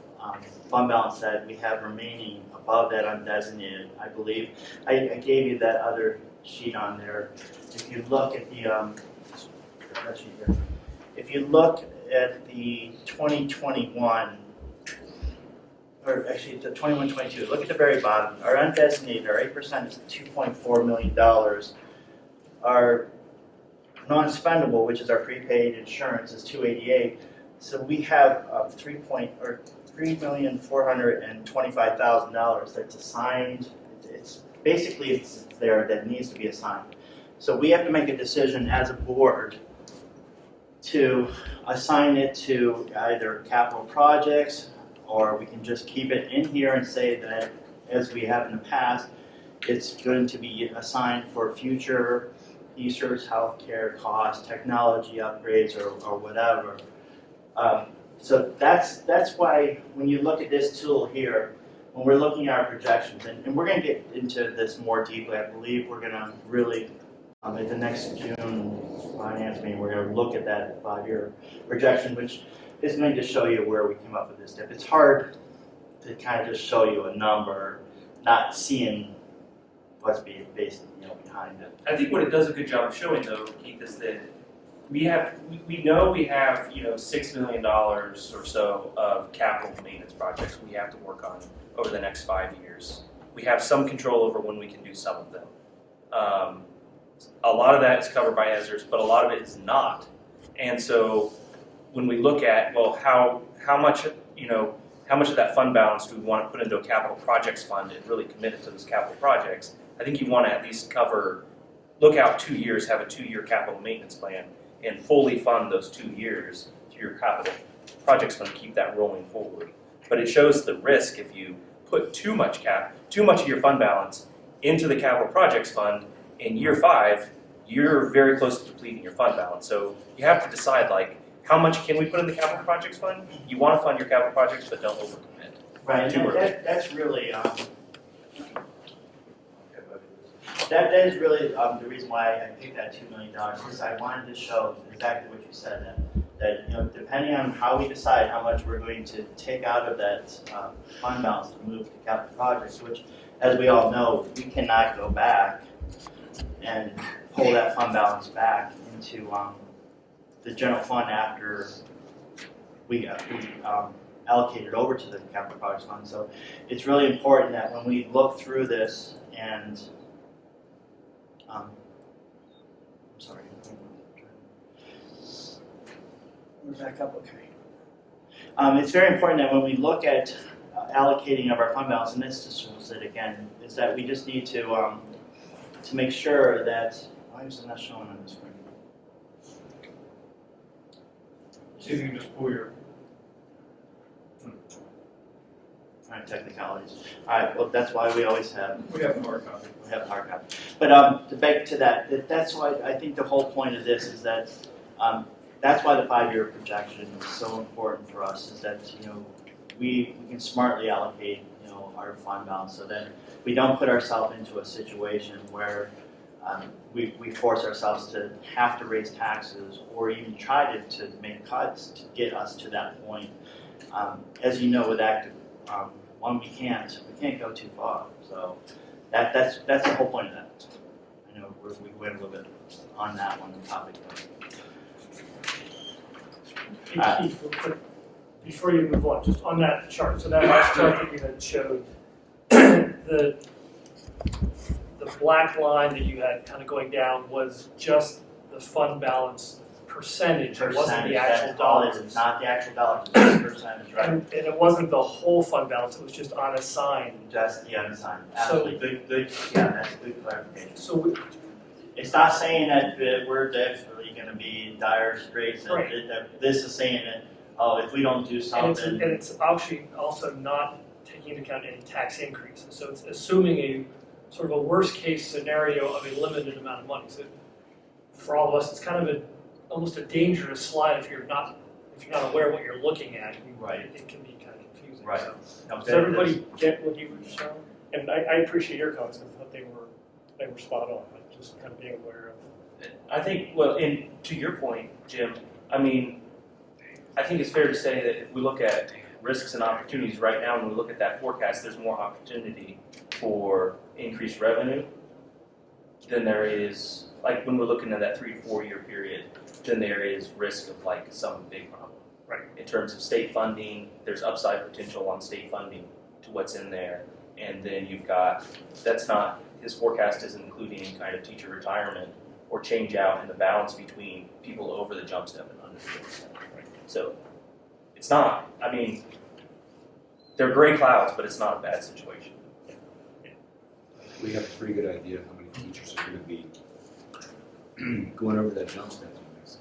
fund balance that we have remaining above that undesignated, I believe. I gave you that other sheet on there. If you look at that sheet here, if you look at the 2021, or actually the 21-22, look at the very bottom. Our undesignated, our 8% is $2.4 million. Our non-spendable, which is our prepaid insurance, is $288. So we have $3,425,000 that's assigned. It's there that needs to be assigned. So we have to make a decision as a board to assign it to either capital projects, or we can just keep it in here and say that, as we have in the past, it's going to be assigned for future ESSERS healthcare costs, technology upgrades, or whatever. So that's why when you look at this tool here, when we're looking at our projections, and we're going to get into this more deeply, I believe we're going to really, at the next June finance meeting, we're going to look at that 5-year projection, which is going to show you where we came up with this dip. It's hard to kind of just show you a number, not seeing what's being based, behind it. I think what it does a good job of showing, though, Keith, is that we know we have $6 million or so of capital maintenance projects we have to work on over the next 5 years. We have some control over when we can do some of them. A lot of that is covered by ESSERS, but a lot of it is not. And so when we look at, well, how much of that fund balance do we want to put into a capital projects fund and really commit it to those capital projects? I think you want to at least look out 2 years, have a 2-year capital maintenance plan, and fully fund those 2 years to your capital projects fund, keep that rolling forward. But it shows the risk if you put too much of your fund balance into the capital projects fund. In year 5, you're very close to depleting your fund balance. So you have to decide, how much can we put in the capital projects fund? You want to fund your capital projects, but don't overcommit. Right, Too and early. that's really that is really the reason why I picked that $2 million, because I wanted to show exactly what you said, that depending on how we decide how much we're going to take out of that fund balance to move to capital projects, which, as we all know, we cannot go back and pull that fund balance back into the general fund after we allocate it over to the capital projects fund. So it's really important that when we look through this and I'm sorry. We're back up, okay. It's very important that when we look at allocating of our fund balance, and this just shows it again, is that we just need to make sure that, why is it not showing on the screen? See if you can just pull your. Alright, technicalities. Alright, well, that's why we always have, We have a hard copy. we have hard copy. But to back to that's why I think the whole point of this is that that's why the 5-year projection is so important for us, is that, you know, we can smartly allocate, you know, our fund balance so that we don't put ourselves into a situation where we force ourselves to have to raise taxes or even try to make cuts to get us to that point. As you know, with active, one, we can't go too far. So that's the whole point of that. I know we went a little bit on that one topic. Hey, Keith, real quick, before you move on, just on that chart, so that last chart that you had showed, the black line that you had kind of going down was just the fund balance percentage, it wasn't the actual dollars. It's not the actual dollars, it's the percentage, right? And it wasn't the whole fund balance, it was just unassigned. Just the unassigned. Absolutely, good, yeah, that's good clarification. So, It's not saying that we're definitely gonna be in dire straits, and Right. that this is saying that, oh, if we don't do something. and it's actually also not taking into account any tax increases, so it's assuming a sort of a worst case scenario of a limited amount of money. So for all of us, it's kind of almost a dangerous slide if you're not aware of what you're looking at. Right. It can be kind of confusing. Right. So, No, does everybody get what you were showing? And I appreciate your comments, I thought they were spot on, but just kind of being aware of. I think, well, and to your point, Jim, I mean, I think it's fair to say that if we look at risks and opportunities right now, when we look at that forecast, there's more opportunity for increased revenue than there is, like when we're looking at that 3 to 4 year period, than there is risk of like some big problem. Right. In terms of state funding, there's upside potential on state funding to what's in there. And then you've got, his forecast isn't including any kind of teacher retirement or change out in the balance between people over the jump step and under the jump step. So it's not, I mean, they're gray clouds, but it's not a bad situation. We have a pretty good idea of how many teachers are gonna be going over that jump step in the next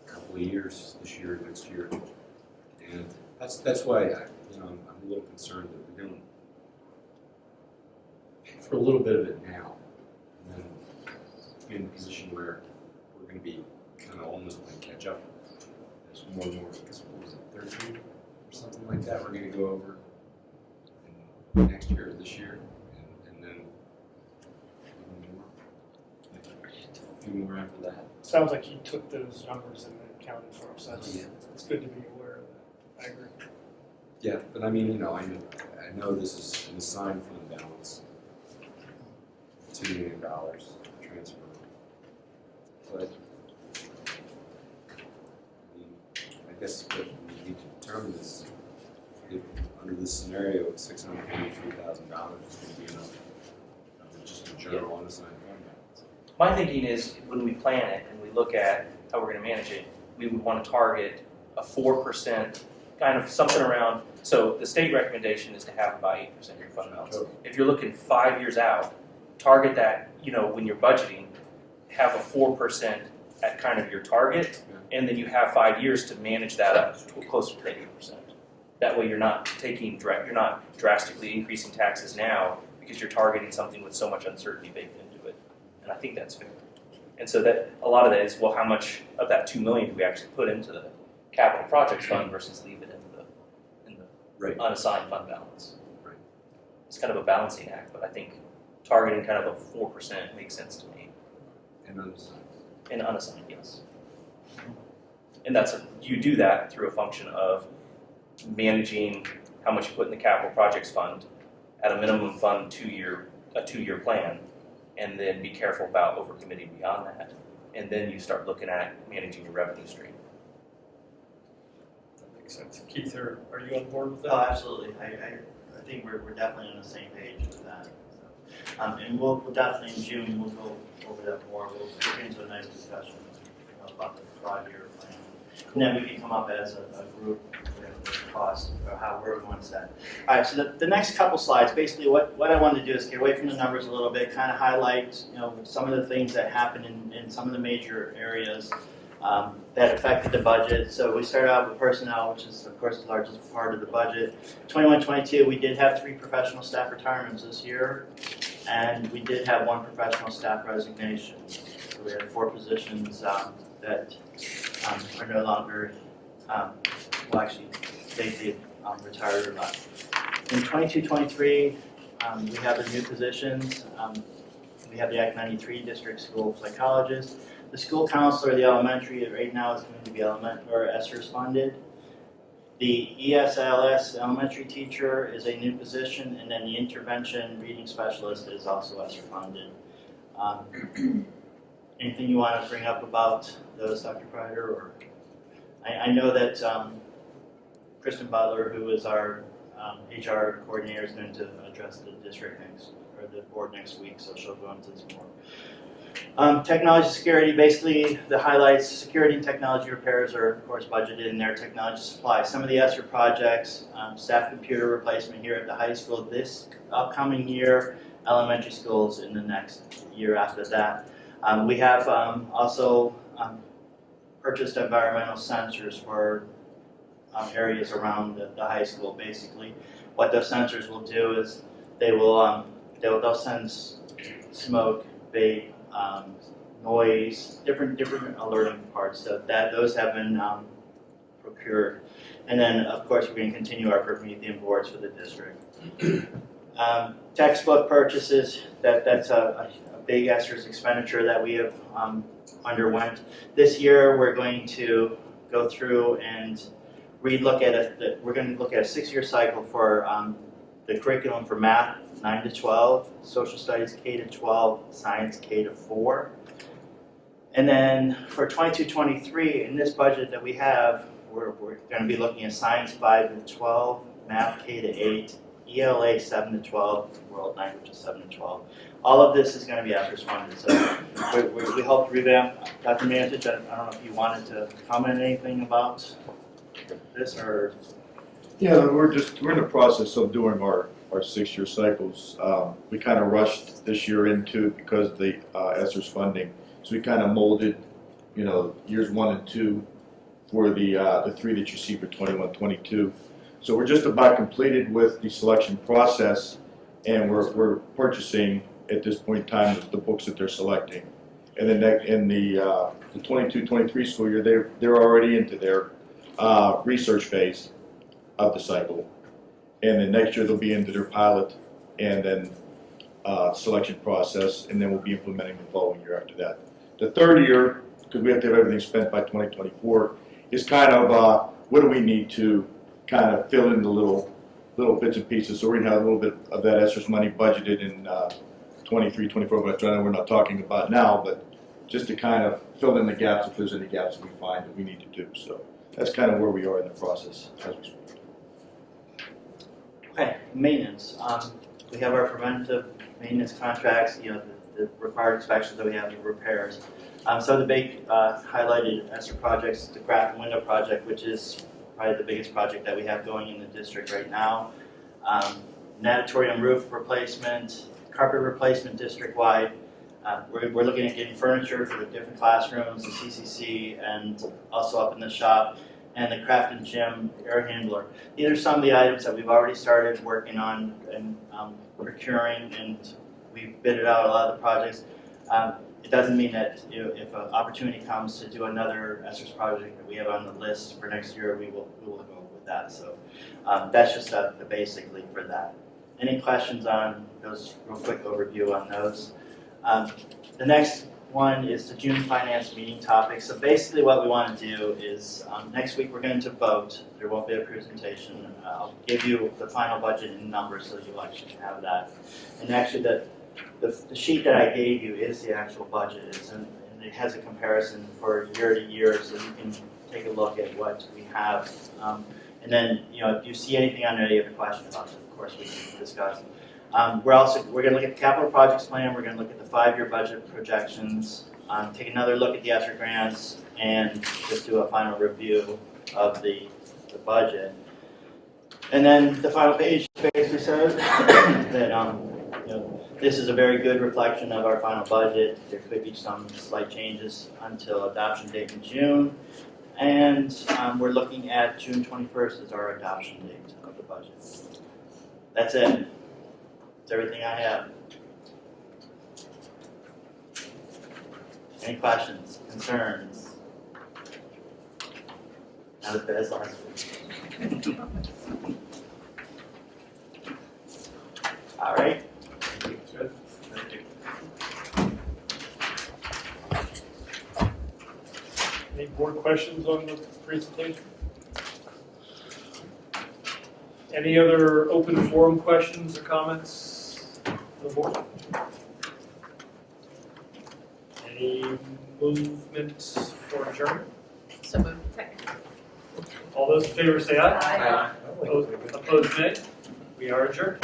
couple of years, this year, next year. And that's why I'm a little concerned that we don't pay for a little bit of it now, and then be in a position where we're gonna be kind of almost playing catch up. There's more and more, because what was it, 13 or something like that, we're gonna go over in next year, this year, and then even more. A few more after that. Sounds like he took those numbers and accounted for them, so Yeah. it's good to be aware of that. I agree. Yeah, but I mean, I know this is an assigned fund balance, $2 million transfer. But, I mean, I guess what we need to determine is if under this scenario, $643,000 is going to be enough of just a general unassigned fund balance. My thinking is when we plan it and we look at how we're going to manage it, we would want to target a 4%, kind of something around. So the state recommendation is to have about 8% of your fund balance. If you're looking 5 years out, target that, when you're budgeting, have a 4% at kind of your target, and then you have 5 years to manage that up to closer to 8%. That way you're not drastically increasing taxes now because you're targeting something with so much uncertainty baked into it. And I think that's fair. And so that a lot of that is, well, how much of that $2 million do we actually put into the capital projects fund versus leave it in the Right. unassigned fund balance? Right. It's kind of a balancing act, but I think targeting kind of a 4% makes sense to me. And unassigned. And unassigned, yes. And you do that through a function of managing how much you put in the capital projects fund at a minimum fund a 2-year plan, and then be careful about overcommitting beyond that. And then you start looking at managing your revenue stream. That makes sense. Keith, are you on board with that? Oh, absolutely. I think we're definitely on the same page with that. So, and we'll definitely in June we'll go over that more. We'll get into a nice discussion about the 5-year plan, and then we can come up as a group with the cost or how we're going to set. All right. So the next couple slides, basically, what I wanted to do is get away from the numbers a little bit, kind of highlight some of the things that happen in some of the major areas. that affected the budget. So we started out with personnel, which is of course the largest part of the budget. 21-22, we did have 3 professional staff retirements this year, and we did have 1 professional staff resignation. So we had 4 positions that are no longer, well actually, they retired or left. In 22-23, we have the new positions. We have the Act 93 district school psychologist. The school counselor, the elementary, right now is going to be ESSERS funded. The ESLS elementary teacher is a new position, and then the intervention reading specialist is also ESSER funded. Anything you want to bring up about those, Dr. Kreider? Or I know that Kristen Butler, who is our HR coordinator, is going to address the district or the board next week, so she'll go into this more. Technology security, basically the highlights, security and technology repairs are of course budgeted in their technology supply. Some of the ESSER projects, staff computer replacement here at the high school this upcoming year, elementary schools in the next year after that. We have also purchased environmental sensors for areas around the high school. Basically, what those sensors will do is they'll sense smoke, vape, noise, different alerting parts. So those have been procured, and then of course we're going to continue our Promethean boards for the district. Textbook purchases. That's a big ESSERS expenditure that we have underwent. This year we're going to go through and we're going to look at a 6-year cycle for the curriculum for math 9 to 12, social studies K to 12, science K to 4. And then for 22-23, in this budget that we have, we're going to be looking at science 5 to 12, math K to 8, ELA 7 to 12, world languages 7 to 12. All of this is going to be ESSERS funded. So we helped revamp. Dr. Mantich, I don't know if you wanted to comment anything about this or. Yeah, we're in the process of doing our 6-year cycles. We kind of rushed this year into it because of the ESSERS funding. So we kind of molded, years 1 and 2 for the 3 that you see for 21-22. So we're just about completed with the selection process, and we're purchasing at this point in time the books that they're selecting. And then in the 22-23 school year, they're already into their research phase of the cycle, and then next year they'll be into their pilot and then selection process, and then we'll be implementing the following year after that. The 3rd year, because we have to have everything spent by 2024, is kind of what do we need to kind of fill in the little bits and pieces. So we're going to have a little bit of that ESSERS money budgeted in 23, 24, which I know we're not talking about now, but just to kind of fill in the gaps if there's any gaps that we find that we need to do. So that's kind of where we are in the process as we speak. Okay, maintenance. We have our preventive maintenance contracts, the required inspections that we have, the repairs. So the big highlighted ESSER projects, the Grafton Window Project, which is probably the biggest project that we have going in the district right now. Natatorium roof replacement, carpet replacement district-wide. We're looking at getting furniture for the different classrooms, the CCC, and also up in the shop, and the Crafton Gym air handler. These are some of the items that we've already started working on and procuring, and we've bidded out a lot of the projects. It doesn't mean that if an opportunity comes to do another ESSERS project that we have on the list for next year, we will go with that. So that's just the basically for that. Any questions on those? Real quick overview on those. The next one is the June finance meeting topic. So basically what we want to do is next week we're going to vote. There won't be a presentation. I'll give you the final budget in numbers so you'll actually have that. And actually the sheet that I gave you is the actual budget, and it has a comparison for year to year, so you can take a look at what we have. And then, if you see anything on there, you have a question about it, of course we can discuss. We're going to look at the capital projects plan. We're going to look at the 5-year budget projections. Take another look at the ESSER grants, and just do a final review of the budget. And then the final page basically says that This is a very good reflection of our final budget. There could be some slight changes until adoption date in June. And we're looking at June 21st as our adoption date of the budget. That's it. That's everything I have. Any questions, concerns? Not as bad as last week. All right. Good. Thank you. Any board questions on the presentation? Any other open forum questions or comments from the board? Any movement for adjournment? So moved. All those in favor say aye. Aye. Opposed nay? We are adjourned.